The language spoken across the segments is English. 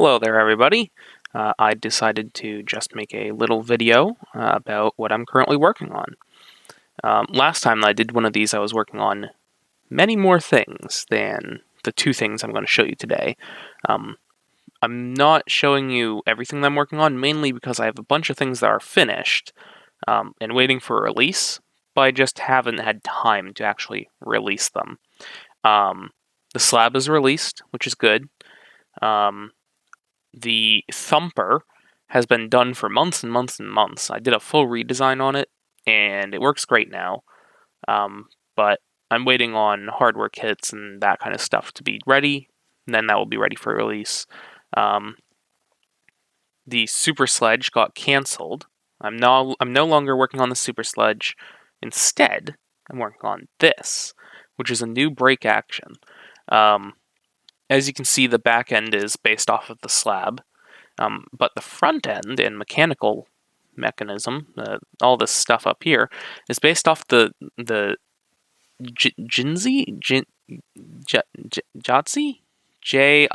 Hello there, everybody. I decided to just make a little video about what I'm currently working on. Last time I did one of these, I was working on many more things than the two things I'm going to show you today. I'm not showing you everything that I'm working on, mainly because I have a bunch of things that are finished and waiting for release, but I just haven't had time to actually release them. The slab is released, which is good. The thumper has been done for months and months and months. I did a full redesign on it, and it works great now. But I'm waiting on hardware kits and that kind of stuff to be ready, and then that will be ready for release. The super sledge got canceled. I'm no longer working on the super sledge. Instead, I'm working on this, which is a new brake action. As you can see, the back end is based off of the slab, but the front end and mechanical mechanism, all this stuff up here, is based off the Jingzi? Jatsi? Jingzhe,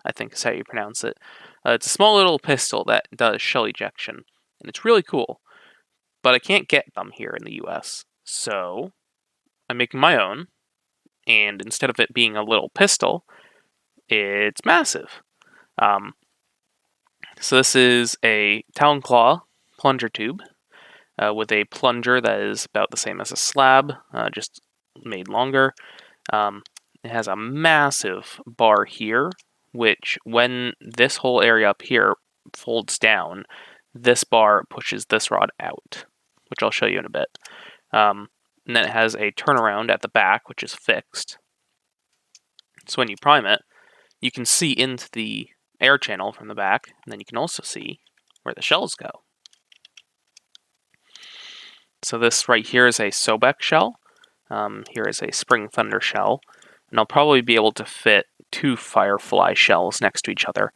I think is how you pronounce it. It's a small little pistol that does shell ejection, and it's really cool, but I can't get them here in the US, so I'm making my own, and instead of it being a little pistol, it's massive. So this is a Talon Claw plunger tube with a plunger that is about the same as a slab, just made longer. It has a massive bar here, which when this whole area up here folds down, this bar pushes this rod out, which I'll show you in a bit. And then it has a turnaround at the back, which is fixed. So when you prime it, you can see into the air channel from the back, and then you can also see where the shells go. So this right here is a Sobek shell. Here is a Spring Thunder shell. And I'll probably be able to fit two Firefly shells next to each other,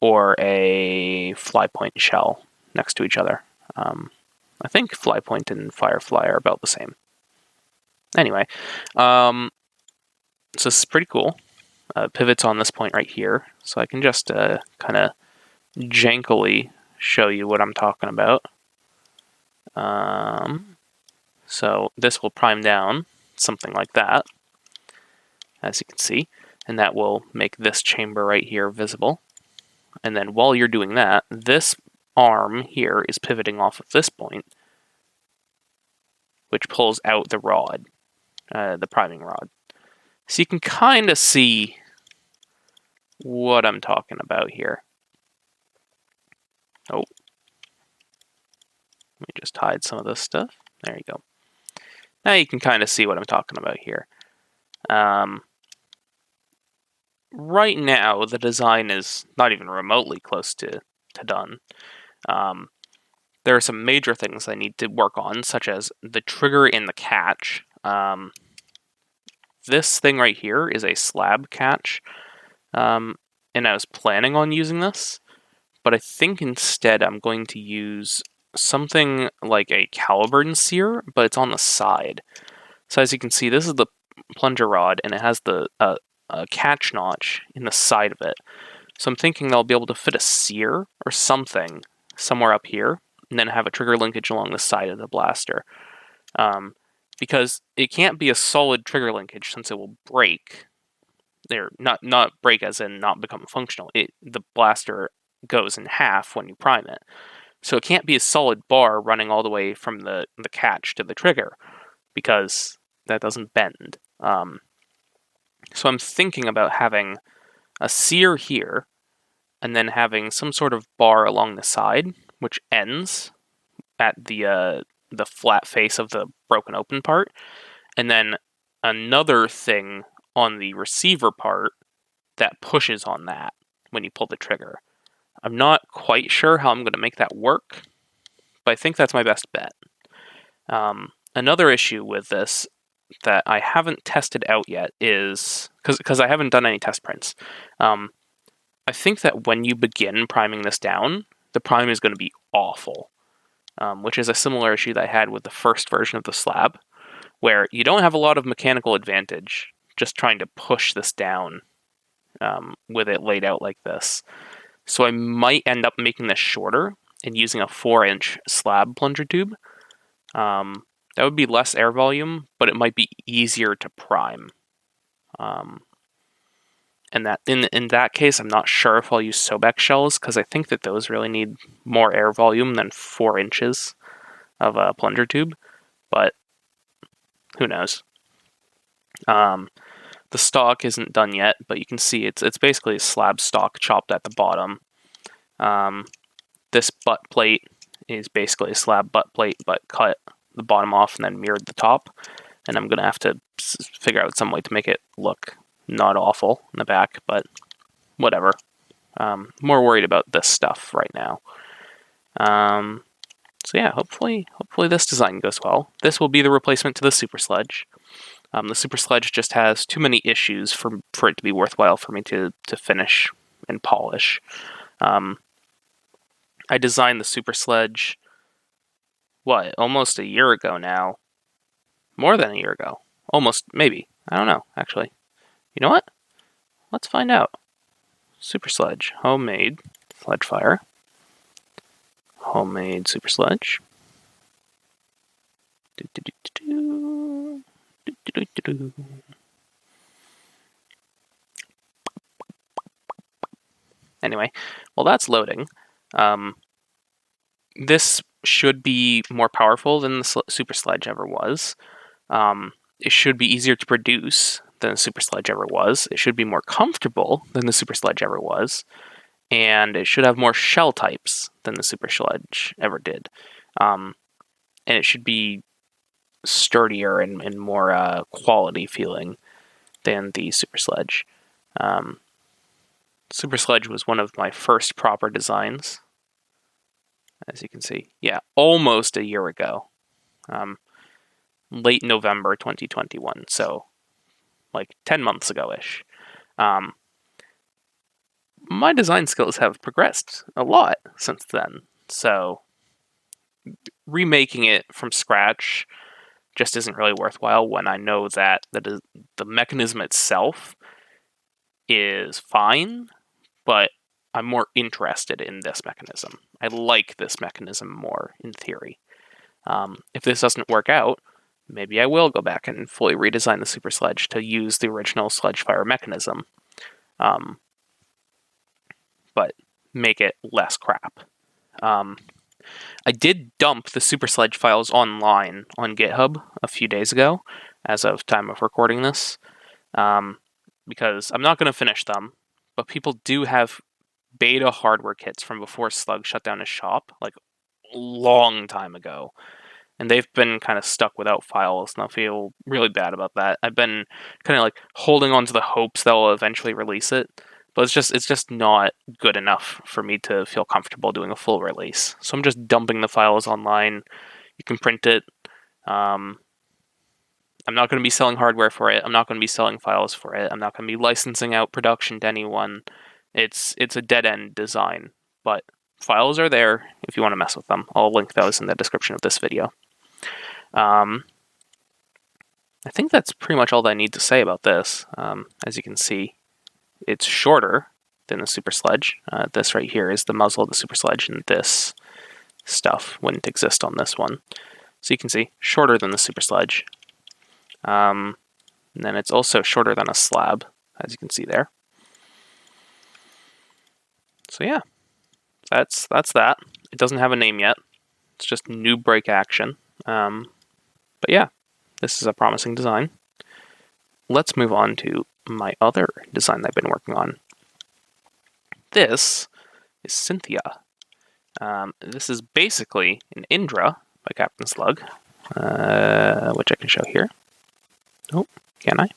or a Flypoint shell next to each other. I think Flypoint and Firefly are about the same. Anyway, so this is pretty cool. Pivots on this point right here, so I can just kind of jankily show you what I'm talking about. So this will prime down something like that, as you can see, and that will make this chamber right here visible. And then while you're doing that, this arm here is pivoting off of this point, which pulls out the rod, the priming rod. So you can kind of see what I'm talking about here. Oh, let me just hide some of this stuff. There you go. Now you can kind of see what I'm talking about here. Right now, the design is not even remotely close to done. There are some major things I need to work on, such as the trigger in the catch. This thing right here is a slab catch, and I was planning on using this, but I think instead I'm going to use something like a caliburn sear, but it's on the side. So as you can see, this is the plunger rod, and it has the catch notch in the side of it. So I'm thinking that I'll be able to fit a sear or something somewhere up here, and then have a trigger linkage along the side of the blaster. Because it can't be a solid trigger linkage since it will break. They're not break as in not become functional. The blaster goes in half when you prime it. So it can't be a solid bar running all the way from the catch to the trigger, because that doesn't bend. So I'm thinking about having a sear here, and then having some sort of bar along the side, which ends at the flat face of the broken open part, and then another thing on the receiver part that pushes on that when you pull the trigger. I'm not quite sure how I'm going to make that work, but I think that's my best bet. Another issue with this that I haven't tested out yet is, because I haven't done any test prints, I think that when you begin priming this down, the prime is going to be awful, which is a similar issue that I had with the first version of the slab, where you don't have a lot of mechanical advantage just trying to push this down with it laid out like this. So I might end up making this shorter and using a 4-inch slab plunger tube. That would be less air volume, but it might be easier to prime. And that in that case, I'm not sure if I'll use Sobek shells, because I think that those really need more air volume than 4 inches of a plunger tube, but who knows. The stock isn't done yet, but you can see it's basically a slab stock chopped at the bottom. This butt plate is basically a slab butt plate, but cut the bottom off and then mirrored the top. And I'm going to have to figure out some way to make it look not awful in the back, but whatever. More worried about this stuff right now. So yeah, hopefully this design goes well. This will be the replacement to the Super Sledge. The Super Sledge just has too many issues for it to be worthwhile for me to finish and polish. I designed the Super Sledge, almost a year ago now? More than a year ago. Almost, maybe. I don't know, actually. You know what? Let's find out. Super Sledge, homemade sledge fire. Homemade Super Sledge. Anyway, while that's loading, this should be more powerful than the Super Sledge ever was. It should be easier to produce than the Super Sledge ever was. It should be more comfortable than the Super Sledge ever was. And it should have more shell types than the Super Sledge ever did. And it should be sturdier and more quality feeling than the Super Sledge. Super Sledge was one of my first proper designs, as you can see. Yeah, almost a year ago. Late November 2021, so like 10 months ago-ish. My design skills have progressed a lot since then, so remaking it from scratch just isn't really worthwhile when I know that the mechanism itself is fine, but I'm more interested in this mechanism. I like this mechanism more, in theory. If this doesn't work out, maybe I will go back and fully redesign the Super Sledge to use the original sledge fire mechanism. But make it less crap. I did dump the Super Sledge files online on GitHub a few days ago, as of time of recording this, because I'm not going to finish them, but people do have beta hardware kits from before Slug shut down his shop, like a long time ago. And they've been kind of stuck without files, and I feel really bad about that. I've been kind of like holding on to the hopes they'll eventually release it, but it's just not good enough for me to feel comfortable doing a full release. So I'm just dumping the files online. You can print it. I'm not going to be selling hardware for it. I'm not going to be selling files for it. I'm not going to be licensing out production to anyone. It's a dead-end design, but files are there if you want to mess with them. I'll link those in the description of this video. I think that's pretty much all that I need to say about this. As you can see, it's shorter than the Super Sledge. This right here is the muzzle of the Super Sledge, and this stuff wouldn't exist on this one. So you can see, shorter than the Super Sledge. And then it's also shorter than a slab, as you can see there. So yeah, that's that. It doesn't have a name yet. It's just new break action. But yeah, this is a promising design. Let's move on to my other design that I've been working on. This is Cynthia. This is basically an Indra by Captain Slug, which I can show here. Oh, can I?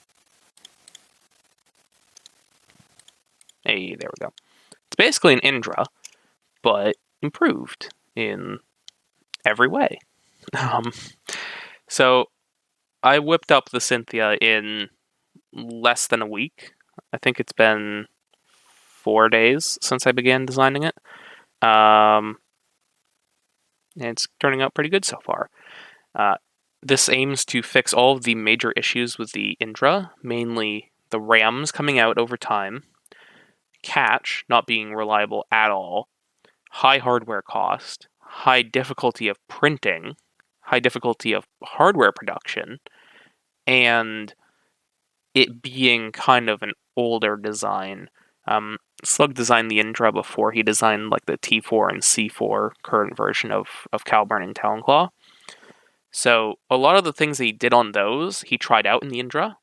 Hey, there we go. It's basically an Indra, but improved in every way. So I whipped up the Cynthia in less than a week. I think it's been 4 days since I began designing it. And it's turning out pretty good so far. This aims to fix all of the major issues with the Indra, mainly the RAMs coming out over time, catch not being reliable at all, high hardware cost, high difficulty of printing, high difficulty of hardware production, and it being kind of an older design. Slug designed the Indra before he designed like the T4 and C4 current version of Caliburn and Talonclaw. So a lot of the things that he did on those, he tried out in the Indra,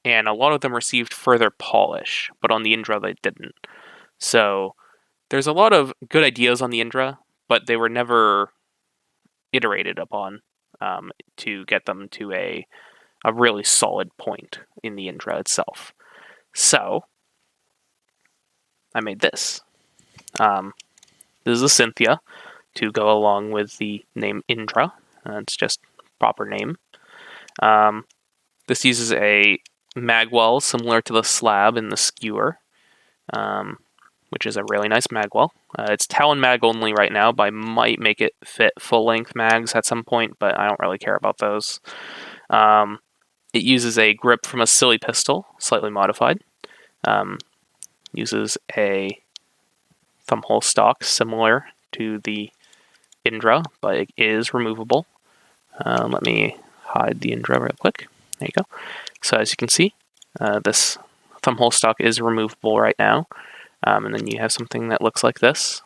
and a lot of them received further polish, but on the Indra they didn't. So there's a lot of good ideas on the Indra, but they were never iterated upon to get them to a really solid point in the Indra itself. So I made this. This is a Cynthia to go along with the name Indra. It's just proper name. This uses a magwell similar to the slab in the skewer, which is a really nice magwell. It's Talon mag only right now, but I might make it fit full-length mags at some point, but I don't really care about those. It uses a grip from a silly pistol, slightly modified. Uses a thumbhole stock similar to the Indra, but it is removable. Let me hide the Indra real quick. There you go. So as you can see, this thumbhole stock is removable right now. And then you have something that looks like this.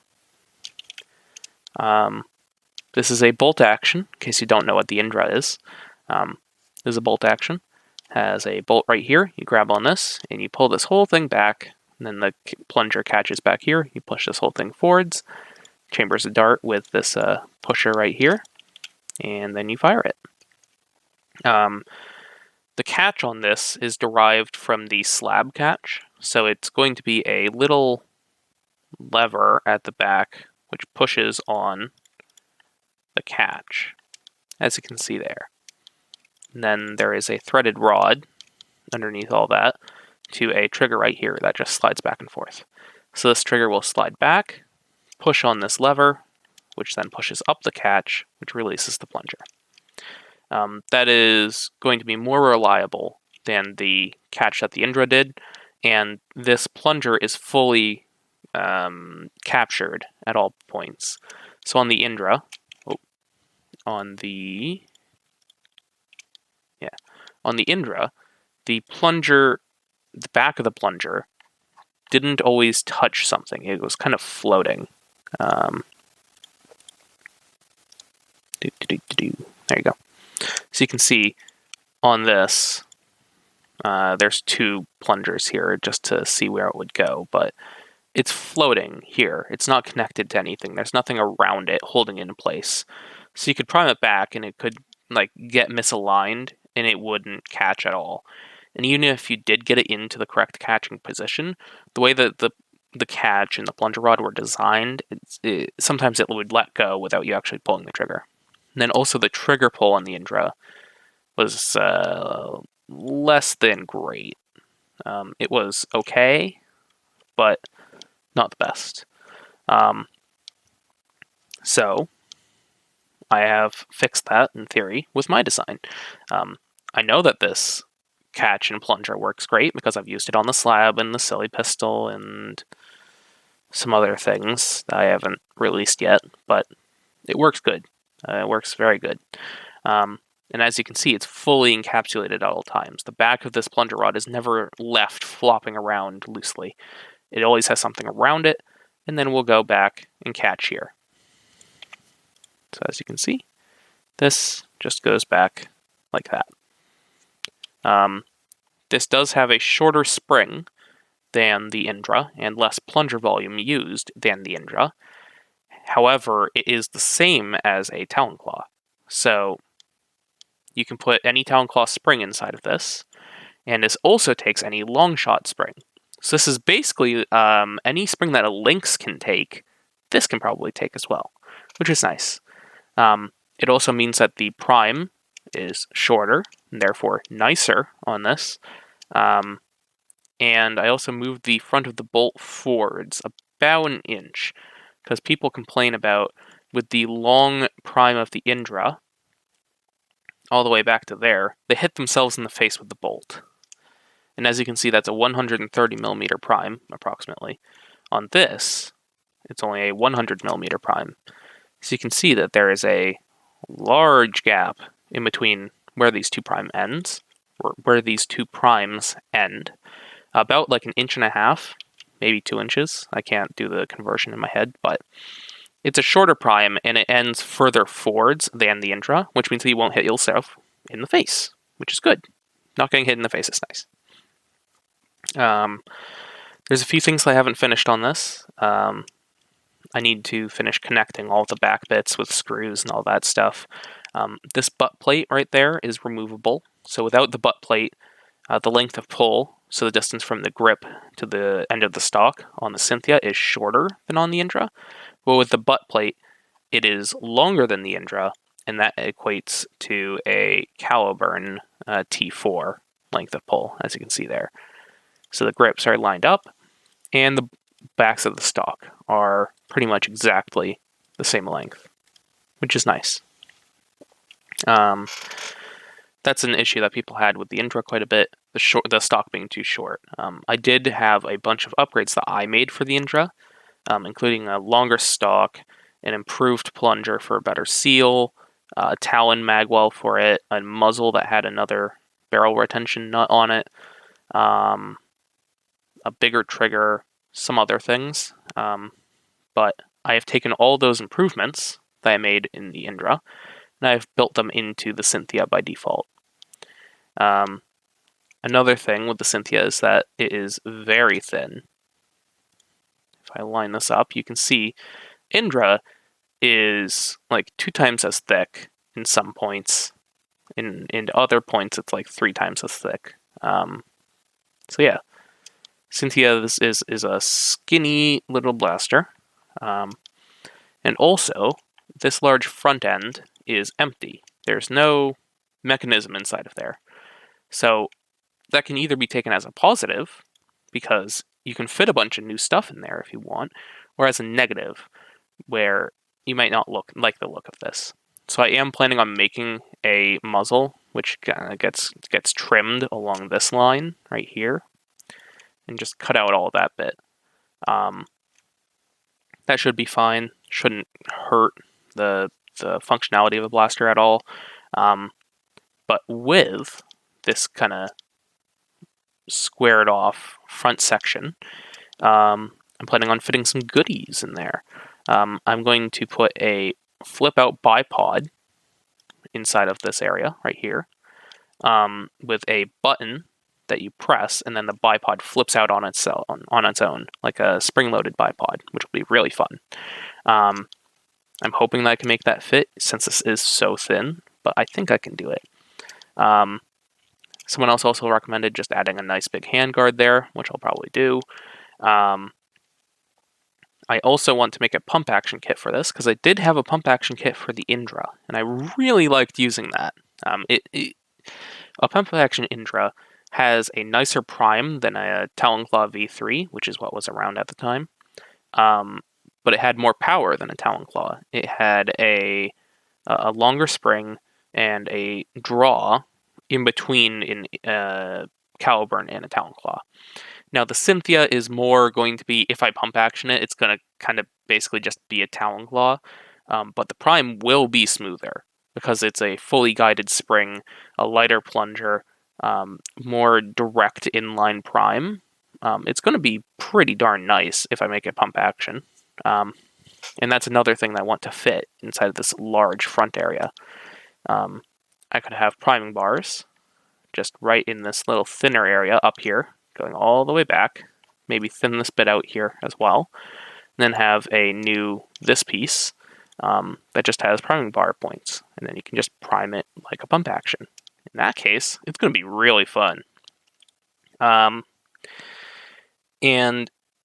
This is a bolt action, in case you don't know what the Indra is. This is a bolt action. Has a bolt right here. You grab on this, and you pull this whole thing back, and then the plunger catches back here. You push this whole thing forwards, chambers a dart with this pusher right here, and then you fire it. The catch on this is derived from the slab catch, so it's going to be a little lever at the back which pushes on the catch, as you can see there. And then there is a threaded rod underneath all that to a trigger right here that just slides back and forth. So this trigger will slide back, push on this lever, which then pushes up the catch, which releases the plunger. That is going to be more reliable than the catch that the Indra did, and this plunger is fully captured at all points. So on the Indra, the plunger, the back of the plunger, didn't always touch something. It was kind of floating. There you go. So you can see on this, there's two plungers here just to see where it would go, but it's floating here. It's not connected to anything. There's nothing around it holding it in place. So you could prime it back and it could like get misaligned and it wouldn't catch at all. And even if you did get it into the correct catching position, the way that the catch and the plunger rod were designed, sometimes it would let go without you actually pulling the trigger. And then also the trigger pull on the Indra was less than great. It was okay, but not the best. So I have fixed that in theory with my design. I know that this catch and plunger works great because I've used it on the slab and the silly pistol and some other things that I haven't released yet, but it works good. It works very good. And as you can see, it's fully encapsulated at all times. The back of this plunger rod is never left flopping around loosely. It always has something around it, and then we'll go back and catch here. So as you can see, this just goes back like that. This does have a shorter spring than the Indra and less plunger volume used than the Indra. However, it is the same as a Talonclaw. So you can put any Talonclaw spring inside of this, and this also takes any long shot spring. So this is basically any spring that a Lynx can take, this can probably take as well, which is nice. It also means that the prime is shorter, and therefore nicer on this. And I also moved the front of the bolt forwards about an inch, because people complain about, with the long prime of the Indra, all the way back to there, they hit themselves in the face with the bolt. And as you can see, that's a 130 millimeter prime, approximately. On this, it's only a 100 millimeter prime. So you can see that there is a large gap in between where these two prime ends, or where these two primes end. About like 1.5 inches, maybe 2 inches. I can't do the conversion in my head, but it's a shorter prime and it ends further forwards than the intra, which means that you won't hit yourself in the face, which is good. Not getting hit in the face is nice. There's a few things I haven't finished on this. I need to finish connecting all the back bits with screws and all that stuff. This butt plate right there is removable. So without the butt plate, the length of pull, so the distance from the grip to the end of the stock on the Cynthia is shorter than on the Indra. But with the butt plate, it is longer than the Indra, and that equates to a Caliburn T4 length of pull, as you can see there. So the grips are lined up, and the backs of the stock are pretty much exactly the same length, which is nice. That's an issue that people had with the Indra quite a bit, the stock being too short. I did have a bunch of upgrades that I made for the Indra, including a longer stock, an improved plunger for a better seal, a Talon magwell for it, a muzzle that had another barrel retention nut on it, a bigger trigger, some other things. But I have taken all those improvements that I made in the Indra, and I've built them into the Cynthia by default. Another thing with the Cynthia is that it is very thin. If I line this up, you can see Indra is like 2 times as thick in some points. In other points, it's like 3 times as thick. So yeah, Cynthia is a skinny little blaster. And also, this large front end is empty. There's no mechanism inside of there. So that can either be taken as a positive, because you can fit a bunch of new stuff in there if you want, or as a negative, where you might not like the look of this. So I am planning on making a muzzle, which gets trimmed along this line right here, and just cut out all of that bit. That should be fine. Shouldn't hurt the functionality of a blaster at all. But with this kind of squared off front section, I'm planning on fitting some goodies in there. I'm going to put a flip out bipod inside of this area right here, with a button that you press, and then the bipod flips out on its own, like a spring-loaded bipod, which will be really fun. I'm hoping that I can make that fit, since this is so thin, but I think I can do it. Someone else also recommended just adding a nice big handguard there, which I'll probably do. I also want to make a pump action kit for this, because I did have a pump action kit for the Indra, and I really liked using that. A pump action Indra has a nicer prime than a Talonclaw V3, which is what was around at the time. But it had more power than a Talonclaw. It had a longer spring and a draw in between in Caliburn and a Talonclaw. Now the Cynthia is more going to be, if I pump action it, it's going to kind of basically just be a Talonclaw, but the prime will be smoother because it's a fully guided spring, a lighter plunger, more direct inline prime. It's going to be pretty darn nice if I make it pump action. And that's another thing that I want to fit inside of this large front area. I could have priming bars just right in this little thinner area up here, going all the way back, maybe thin this bit out here as well, and then have this piece that just has priming bar points, and then you can just prime it like a pump action. In that case, it's going to be really fun. And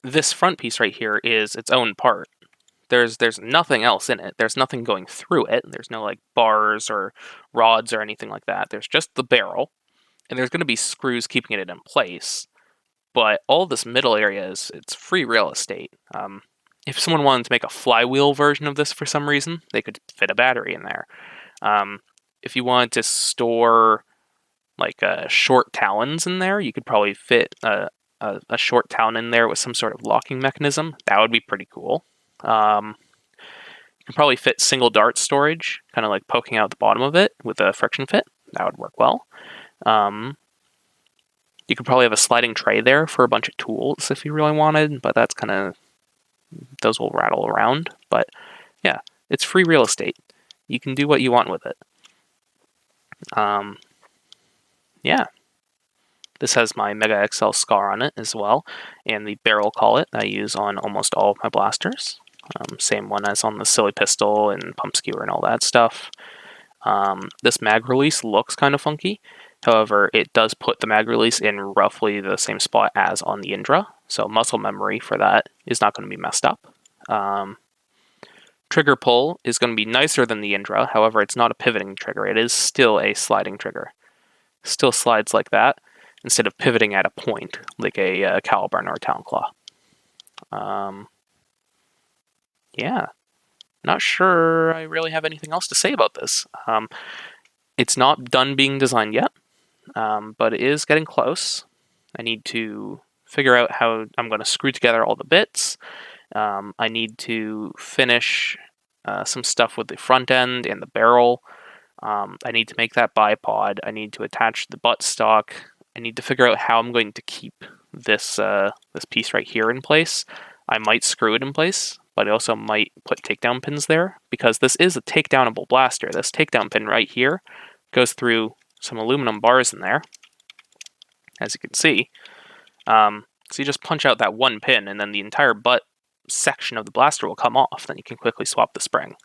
this front piece right here is its own part. There's nothing else in it. There's nothing going through it. There's no like bars or rods or anything like that. There's just the barrel, and there's going to be screws keeping it in place. But all this middle area it's free real estate. If someone wanted to make a flywheel version of this for some reason, they could fit a battery in there. if you wanted to store like short talons in there, you could probably fit a short talon in there with some sort of locking mechanism. That would be pretty cool. You can probably fit single dart storage, kind of like poking out the bottom of it with a friction fit. That would work well. You could probably have a sliding tray there for a bunch of tools if you really wanted, but that's kind of, those will rattle around. But yeah, it's free real estate. You can do what you want with it. Yeah. This has my Mega XL scar on it as well, and the barrel collet I use on almost all of my blasters. Same one as on the Silly Pistol and Pump Skewer and all that stuff. This mag release looks kind of funky. However, it does put the mag release in roughly the same spot as on the Indra, so muscle memory for that is not going to be messed up. Trigger pull is going to be nicer than the Indra, however, it's not a pivoting trigger. It is still a sliding trigger. Still slides like that, instead of pivoting at a point, like a Caliburn or a Talon Claw. Yeah. Not sure I really have anything else to say about this. It's not done being designed yet, but it is getting close. I need to figure out how I'm going to screw together all the bits. I need to finish some stuff with the front end and the barrel. I need to make that bipod. I need to attach the buttstock. I need to figure out how I'm going to keep this this piece right here in place. I might screw it in place, but I also might put takedown pins there, because this is a takedownable blaster. This takedown pin right here goes through some aluminum bars in there, as you can see. So you just punch out that one pin, and then the entire butt section of the blaster will come off. Then you can quickly swap the spring.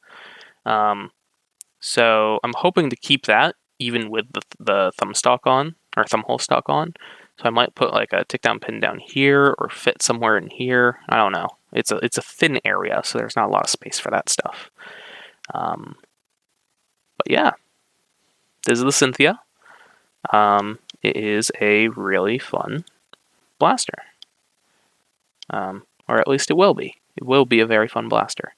So I'm hoping to keep that even with the thumb stock on, or thumb hole stock on. So I might put like a takedown pin down here, or fit somewhere in here. I don't know. It's a thin area, so there's not a lot of space for that stuff. But yeah, this is the Cynthia. It is a really fun blaster. Or at least it will be. It will be a very fun blaster.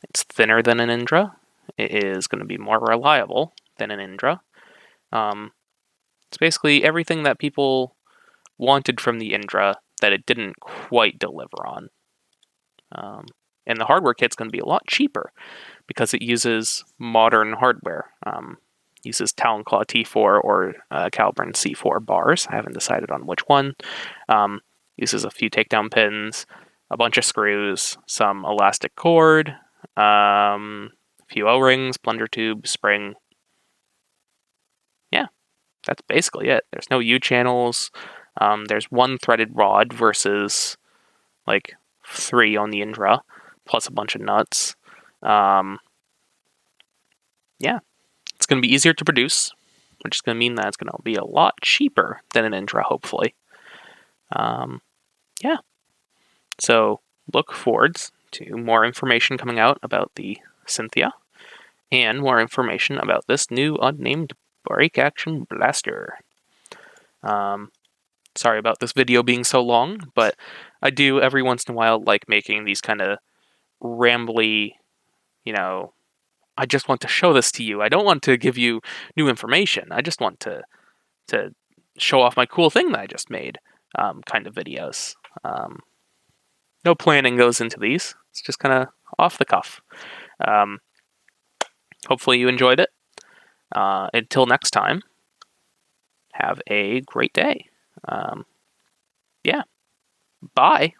It's thinner than an Indra. It is going to be more reliable than an Indra. It's basically everything that people wanted from the Indra that it didn't quite deliver on. And the hardware kit's going to be a lot cheaper because it uses modern hardware. Uses Talon Claw T4 or Caliburn C4 bars. I haven't decided on which one. Uses a few takedown pins, a bunch of screws, some elastic cord, a few O-rings, plunger tube, spring. Yeah, that's basically it. There's no U-channels. There's one threaded rod versus like 3 on the Indra, plus a bunch of nuts. Yeah, it's going to be easier to produce, which is going to mean that it's going to be a lot cheaper than an Indra, hopefully. Yeah, so look forward to more information coming out about the Cynthia, and more information about this new unnamed break action blaster. Sorry about this video being so long, but I do every once in a while like making these kind of rambly, I just want to show this to you. I don't want to give you new information. I just want to show off my cool thing that I just made, kind of videos. No planning goes into these. It's just kind of off the cuff. Hopefully you enjoyed it. Until next time, have a great day. Yeah. Bye.